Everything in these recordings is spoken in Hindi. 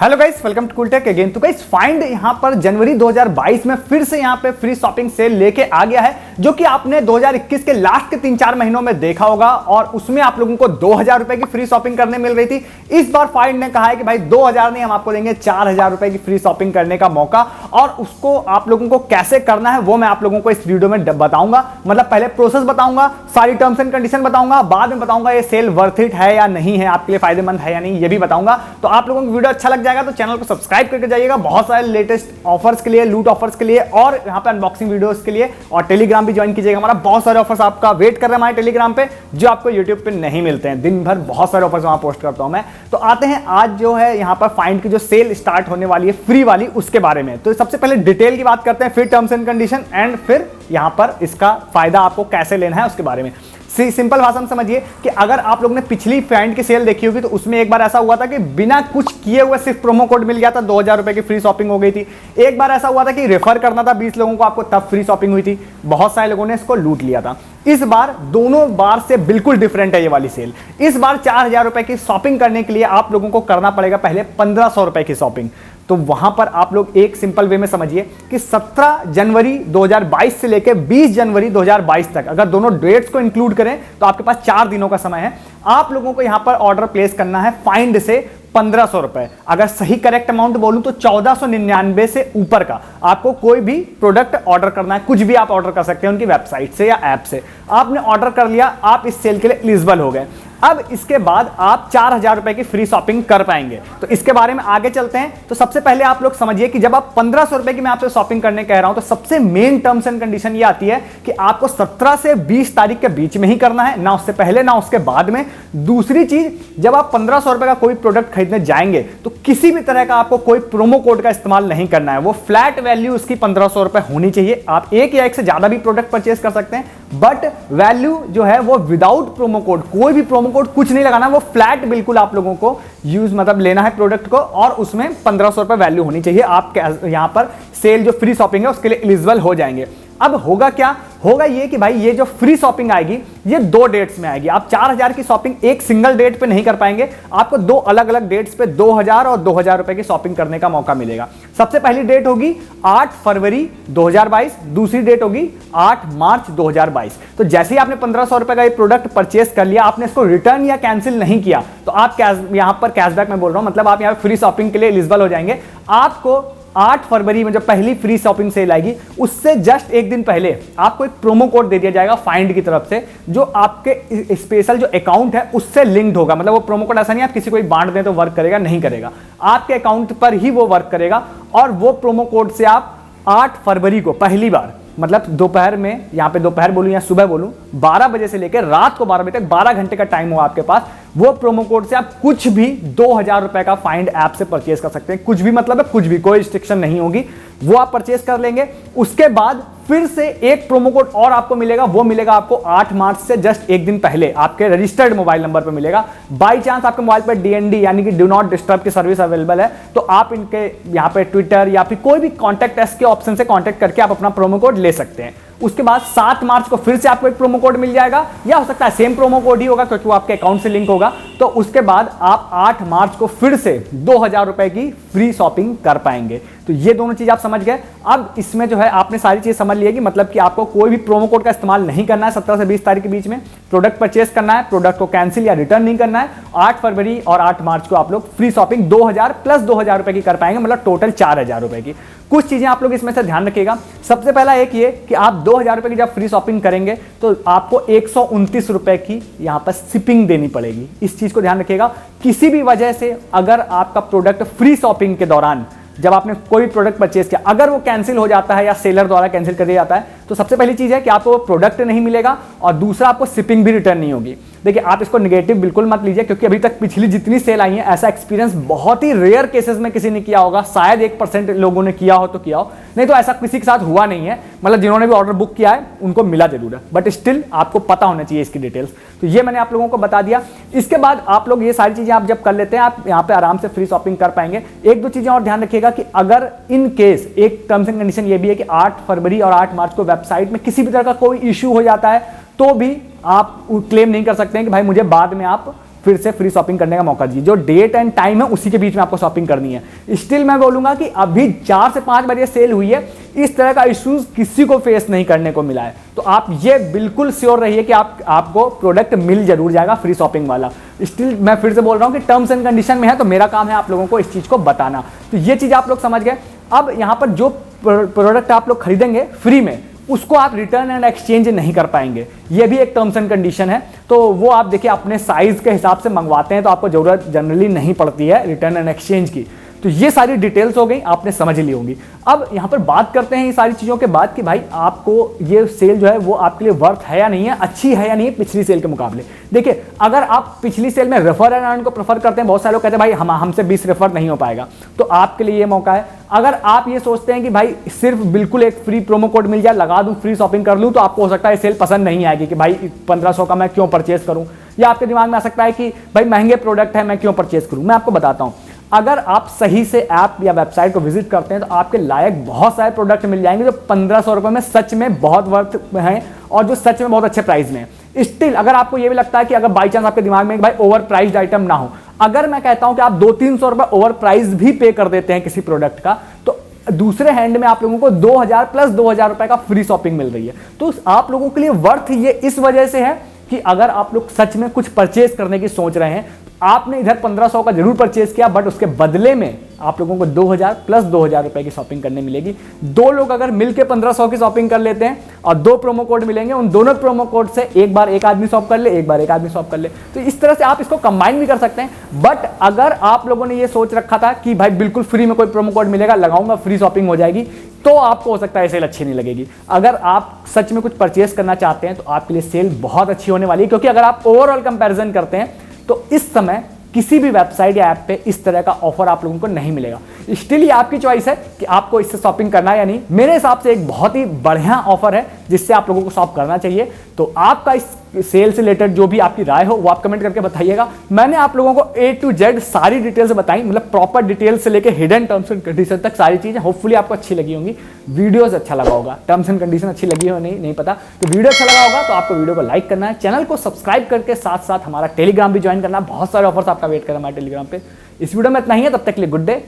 Hello guys, welcome to Cooltech again. तो गाइस फाइंड यहां पर जनवरी 2022 में फिर से यहां पे फ्री शॉपिंग सेल लेके आ गया है, जो कि आपने 2021 के लास्ट के 3-4 महीनों में देखा होगा और उसमें आप लोगों को 2000 रुपए की फ्री शॉपिंग करने मिल रही थी। इस बार फाइंड ने कहा है कि भाई 2000 नहीं, हम आपको देंगे 4000 रुपए की फ्री शॉपिंग करने का मौका, और उसको आप लोगों को कैसे करना है वो मैं आप लोगों को इस वीडियो में बताऊंगा। मतलब पहले प्रोसेस बताऊंगा, सारी टर्म्स एंड कंडीशन बताऊंगा, बाद में बताऊंगा ये सेल वर्थ इट है या नहीं है, आपके लिए फायदेमंद है या नहीं, ये भी बताऊंगा। तो आप लोगों को वीडियो अच्छा लग जाएगा तो चैनल को सब्सक्राइब करके जाइएगा बहुत सारे लेटेस्ट ऑफर्स के लिए, लूट ऑफर्स के लिए और यहां पे अनबॉक्सिंग वीडियोस के लिए, और टेलीग्राम भी ज्वाइन कीजिएगा। हमारा बहुत सारे ऑफर्स आपका वेट कर रहे हैं हमारे टेलीग्राम पे, जो आपको यूट्यूब पे नहीं मिलते हैं। दिन भर बहुत सारे ऑफर्स वहां पोस्ट करता हूं मैं। तो आते हैं आज जो है यहां पर फाइंड की जो सेल स्टार्ट होने वाली है फ्री वाली, उसके बारे में। तो सबसे पहले डिटेल की बात करते हैं, फिर टर्म्स एंड कंडीशन, एंड फिर यहां पर इसका फायदा आपको कैसे लेना है उसके बारे में। सिंपल भाषा में समझिए कि अगर आप लोग ने पिछली फाइंड की सेल देखी होगी तो उसमें एक बार ऐसा हुआ था कि बिना कुछ किए हुए सिर्फ प्रोमो कोड मिल गया था, 2000 रुपए की फ्री शॉपिंग हो गई थी। एक बार ऐसा हुआ था कि रेफर करना था 20 लोगों को आपको, तब फ्री शॉपिंग हुई थी। बहुत सारे लोगों ने इसको लूट लिया था। इस बार दोनों बार से बिल्कुल डिफरेंट है ये वाली सेल। इस बार 4000 रुपए की शॉपिंग करने के लिए आप लोगों को करना पड़ेगा पहले 1500 रुपए की शॉपिंग। तो वहां पर आप लोग एक सिंपल वे में समझिए कि 17 जनवरी 2022 से लेकर 20 जनवरी 2022 तक, अगर दोनों डेट्स को इंक्लूड करें तो आपके पास 4 दिनों का समय है। आप लोगों को यहां पर ऑर्डर प्लेस करना है फाइंड से 1500 रुपए। अगर सही करेक्ट अमाउंट बोलूं तो 1499 से ऊपर का आपको कोई भी प्रोडक्ट ऑर्डर करना है। कुछ भी आप ऑर्डर कर सकते हैं उनकी वेबसाइट से या ऐप से। आपने ऑर्डर कर लिया, आप इस सेल के लिए एलिजिबल हो गए। अब इसके बाद आप 4000 रुपए की फ्री शॉपिंग कर पाएंगे। तो इसके बारे में आगे चलते हैं। तो सबसे पहले आप लोग समझिए कि जब आप 1500 रुपए की मैं आपसे शॉपिंग करने कह रहा हूं तो सबसे मेन टर्म्स एंड कंडीशन ये आती है कि आपको 17 से 20 तारीख के बीच में ही करना है, ना उससे पहले ना उसके बाद में। दूसरी चीज, जब आप 1500 रुपए का कोई प्रोडक्ट खरीदने जाएंगे तो किसी भी तरह का आपको कोई प्रोमो कोड का इस्तेमाल नहीं करना है। वो फ्लैट वैल्यू उसकी 1500 रुपए होनी चाहिए। आप एक या एक से ज्यादा भी प्रोडक्ट परचेज कर सकते हैं, बट वैल्यू जो है वो विदाउट प्रोमो कोड, कोई भी प्रोमो कोड कुछ नहीं लगाना, वो फ्लैट बिल्कुल आप लोगों को यूज मतलब लेना है प्रोडक्ट को, और उसमें 1500 रुपए वैल्यू होनी चाहिए। आप यहां पर सेल जो फ्री शॉपिंग है उसके लिए एलिजिबल हो जाएंगे। अब होगा क्या, होगा ये कि भाई ये जो फ्री शॉपिंग आएगी ये 2 डेट्स में आएगी। आप 4000 की शॉपिंग एक सिंगल डेट पे नहीं कर पाएंगे, आपको 2 अलग अलग डेट्स पे 2000 और 2000 रुपए की शॉपिंग करने का मौका मिलेगा। सबसे पहली डेट होगी 8 फरवरी 2022, दूसरी डेट होगी 8 मार्च 2022। तो जैसे ही आपने 1500 रुपए का ये प्रोडक्ट परचेस कर लिया, आपने इसको रिटर्न या कैंसिल नहीं किया, तो आप यहां पर कैशबैक में बोल रहा हूं, मतलब आप यहां फ्री शॉपिंग के लिए एलिजिबल हो जाएंगे। आपको 8 फरवरी में जो पहली फ्री शॉपिंग सेल आएगी उससे जस्ट एक दिन पहले आपको एक प्रोमो कोड दे दिया जाएगा फाइंड की तरफ से, जो आपके स्पेशल जो अकाउंट है उससे लिंक्ड होगा। मतलब वो प्रोमो कोड ऐसा नहीं आप किसी को बांट दें तो वर्क करेगा, नहीं करेगा, आपके अकाउंट पर ही वो वर्क करेगा। और वो प्रोमो कोड से आप 8 फरवरी को पहली बार, मतलब दोपहर में, यहां पे दोपहर बोलूं या सुबह बोलूं, 12 बजे से लेकर रात को 12 बजे तक 12 घंटे का टाइम हो आपके पास। वो प्रोमो कोड से आप कुछ भी 2000 रुपए का फाइंड ऐप से परचेज कर सकते हैं। कुछ भी मतलब है कुछ भी, कोई रिस्ट्रिक्शन नहीं होगी, वो आप परचेज कर लेंगे। उसके बाद फिर से एक प्रोमो कोड और आपको मिलेगा, वो मिलेगा आपको 8 मार्च से जस्ट एक दिन पहले आपके रजिस्टर्ड मोबाइल नंबर पर मिलेगा। बाई चांस आपके मोबाइल पर डीएनडी यानी कि डू नॉट डिस्टर्ब की सर्विस अवेलेबल है, तो आप इनके यहां पे ट्विटर या फिर कोई भी कॉन्टैक्ट अस के ऑप्शन से कॉन्टैक्ट करके आप अपना प्रोमो कोड ले सकते हैं। उसके बाद 7 मार्च को फिर से आपको एक प्रोमो कोड मिल जाएगा, या हो सकता है सेम प्रोमो कोड ही होगा क्योंकि वो आपके अकाउंट से लिंक होगा। तो उसके बाद आप 8 मार्च को फिर से 2000 रुपए की फ्री शॉपिंग कर पाएंगे। तो ये दोनों चीज आप समझ गए। अब इसमें जो है आपने सारी चीज समझ लिया कि मतलब कि आपको कोई भी प्रोमो कोड का इस्तेमाल नहीं करना है। 17 से 20 तारीख के बीच में प्रोडक्ट परचेस करना है, प्रोडक्ट को कैंसिल या रिटर्न नहीं करना है। 8 फरवरी और 8 मार्च को आप लोग फ्री शॉपिंग 2000 प्लस 2000 रुपए की कर पाएंगे, मतलब टोटल 4000 रुपए की। कुछ चीजें आप लोग इसमें से ध्यान रखिएगा। सबसे पहला एक ये कि आप 2000 रुपए की जब फ्री शॉपिंग करेंगे तो आपको 129 रुपए की यहां पर शिपिंग देनी पड़ेगी। इस चीज को ध्यान रखिएगा। किसी भी वजह से अगर आपका प्रोडक्ट फ्री शॉपिंग के दौरान जब आपने कोई प्रोडक्ट परचेज किया, अगर वो कैंसिल हो जाता है या सेलर द्वारा कैंसिल कर दिया जाता है, तो सबसे पहली चीज है कि आपको वो प्रोडक्ट नहीं मिलेगा, और दूसरा आपको शिपिंग भी रिटर्न नहीं होगी। देखिए, आप इसको नेगेटिव बिल्कुल मत लीजिए, क्योंकि अभी तक पिछली जितनी सेल आई है ऐसा एक्सपीरियंस बहुत ही रेयर केसेस में किसी ने किया होगा। शायद 1% लोगों ने किया हो तो किया हो, नहीं तो ऐसा किसी के साथ हुआ नहीं है। मतलब जिन्होंने भी ऑर्डर बुक किया है उनको मिला जरूर है, बट स्टिल आपको पता होना चाहिए इसकी डिटेल्स। तो ये मैंने आप लोगों को बता दिया। इसके बाद आप लोग ये सारी चीजें आप जब कर लेते हैं, आप यहाँ पे आराम से फ्री शॉपिंग कर पाएंगे। 1-2 चीजें और ध्यान रखिएगा कि अगर इन केस, एक टर्म्स एंड कंडीशन ये भी है कि 8 फरवरी और 8 मार्च को वेबसाइट में किसी भी तरह का कोई इश्यू हो जाता है तो भी आप क्लेम नहीं कर सकते हैं कि भाई मुझे बाद में आप फिर से फ्री शॉपिंग करने का मौका दीजिए। जो डेट एंड टाइम है उसी के बीच में आपको शॉपिंग करनी है। स्टिल मैं बोलूंगा कि अभी 4 से 5 बजे सेल हुई है, इस तरह का इश्यूज किसी को फेस नहीं करने को मिला है। तो आप ये बिल्कुल श्योर रहिए कि आपको प्रोडक्ट मिल जरूर जाएगा फ्री शॉपिंग वाला। स्टिल मैं फिर से बोल रहा हूं कि टर्म्स एंड कंडीशन में है, तो मेरा काम है आप लोगों को इस चीज को बताना। तो ये चीज आप लोग समझ गए। अब यहां पर जो प्रोडक्ट आप लोग खरीदेंगे फ्री में, उसको आप रिटर्न एंड एक्सचेंज नहीं कर पाएंगे। ये भी एक टर्म्स एंड कंडीशन है। तो वो आप देखिए अपने साइज के हिसाब से मंगवाते हैं तो आपको जरूरत जनरली नहीं पड़ती है रिटर्न एंड एक्सचेंज की। तो ये सारी डिटेल्स हो गई, आपने समझ ली होंगी। अब यहां पर बात करते हैं ये सारी चीजों के बाद कि भाई आपको ये सेल जो है वो आपके लिए वर्थ है या नहीं है, अच्छी है या नहीं है पिछली सेल के मुकाबले। देखिए अगर आप पिछली सेल में रेफर एंड अर्न को प्रेफर करते हैं, बहुत सारे लोग कहते हैं भाई हमसे 20 रेफर नहीं हो पाएगा, तो आपके लिए ये मौका है। अगर आप ये सोचते हैं कि भाई सिर्फ बिल्कुल एक फ्री प्रोमो कोड मिल जाए, लगा दूं, फ्री शॉपिंग कर लूं, तो आपको हो सकता है सेल पसंद नहीं आएगी कि भाई 1500 का मैं क्यों परचेज करूं, या आपके दिमाग में आ सकता है कि भाई महंगे प्रोडक्ट है मैं क्यों परचेज करूं। मैं आपको बताता हूं, अगर आप सही से ऐप या वेबसाइट को विजिट करते हैं तो आपके लायक बहुत सारे प्रोडक्ट मिल जाएंगे जो 1500 रुपए में सच में बहुत वर्थ हैं और जो सच में बहुत अच्छे प्राइस में है। स्टिल अगर आपको यह भी लगता है कि अगर बाई चांस आपके दिमाग में भाई ओवर प्राइस्ड आइटम ना हो, अगर मैं कहता हूं कि आप 200-300 रुपए ओवर प्राइस भी पे कर देते हैं किसी प्रोडक्ट का, तो दूसरे हैंड में आप लोगों को 2000 प्लस 2000 रुपए का फ्री शॉपिंग मिल रही है। तो आप लोगों के लिए वर्थ ये इस वजह से है कि अगर आप लोग सच में कुछ परचेज करने की सोच रहे हैं, आपने इधर 1500 का जरूर परचेज किया, बट उसके बदले में आप लोगों को 2000 प्लस 2000 रुपए की शॉपिंग करने मिलेगी। 2 लोग अगर मिलकर 1500 की शॉपिंग कर लेते हैं और 2 प्रोमो कोड मिलेंगे, उन दोनों प्रोमो कोड से एक बार एक आदमी शॉप कर ले, एक बार एक आदमी शॉप कर ले। तो इस तरह से आप इसको कंबाइन भी कर सकते हैं। बट अगर आप लोगों ने ये सोच रखा था कि भाई बिल्कुल फ्री में कोई प्रोमो कोड मिलेगा, लगाऊंगा फ्री शॉपिंग हो जाएगी, तो आपको हो सकता है सेल अच्छी नहीं लगेगी। अगर आप सच में कुछ परचेज करना चाहते हैं तो आपके लिए सेल बहुत अच्छी होने वाली है, क्योंकि अगर आप ओवरऑल कंपैरिजन करते हैं तो इस समय किसी भी वेबसाइट या ऐप पे इस तरह का ऑफर आप लोगों को नहीं मिलेगा। स्टिल ये आपकी चॉइस है कि आपको इससे शॉपिंग करना है या नहीं। मेरे हिसाब से एक बहुत ही बढ़िया ऑफर है जिससे आप लोगों को शॉप करना चाहिए। तो आपका इस सेल से रिलेटेड जो भी आपकी राय हो वो आप कमेंट करके बताइएगा। मैंने आप लोगों को A to Z सारी डिटेल्स बताई, मतलब प्रॉपर डिटेल्स से लेके हिडन टर्म्स एंड कंडीशन तक सारी चीजें। होपफुली आपको अच्छी लगी होंगी, वीडियोस अच्छा लगा होगा, टर्म्स एंड कंडीशन अच्छी लगी हो नहीं पता, तो वीडियो अच्छा लगा होगा तो आपको वीडियो को लाइक करना है, चैनल को सब्सक्राइब करके साथ साथ हमारा टेलीग्राम भी ज्वाइन करना। बहुत सारे ऑफर्स आपका वेट कर रहा है हमारे टेलीग्राम पे। इस वीडियो में इतना ही है, तब तक के लिए गुड डे,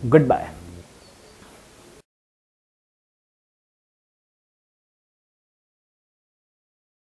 गुड बाय।